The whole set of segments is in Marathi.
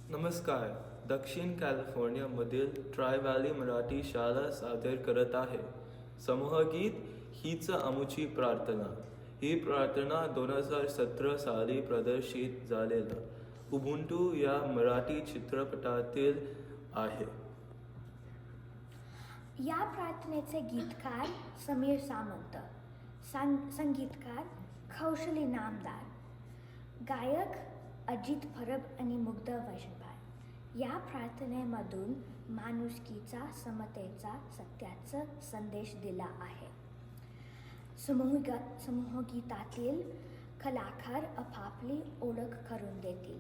नमस्कार. दक्षिण कॅलिफोर्नियामधील ट्राय व्हॅली मराठी शाळा सादर करत आहे समूहगीत हीच आमुची प्रार्थना. ही प्रार्थना 2017 साली प्रदर्शित झालेला उबुंटू या मराठी चित्रपटातील आहे. या प्रार्थनेचे गीतकार समीर सामंत, संगीतकार कौशली नामदार, गायक अजित परब आणि मुग्ध वैष्णव. या प्रार्थनेमधून माणुसकीचा, समतेचा, सत्याचा संदेश दिला आहे. समूहगीतातील कलाकार आपापली ओळख करून देतील.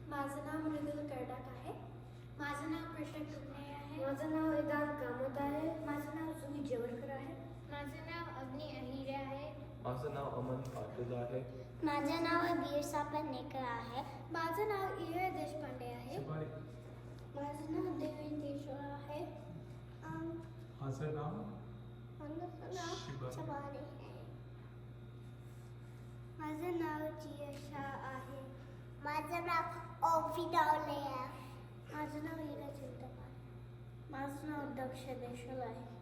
माझं नाव मृदुल कर्डाक आहे. माझं नाव प्रशांत टुकणे आहे. माझं नाव वेदांत कामत आहे. माझं नाव सुमी जेवरकर आहे. माझं नाव अग्नी अहिरे आहे. माझं नाव अमन पाटील आहे. माझं नाव बिरसा पन्नेकर आहे. माझं नाव इरे देशपांडे आहे. माझं नाव देवी केशव आहे. माझं नाव चबारे आहे. माझं नाव जियशा आहे. माझं नाव ओफी डावले आहे. माझं नाव इरा चिंतापाल. माझं नाव दक्ष देशल आहे.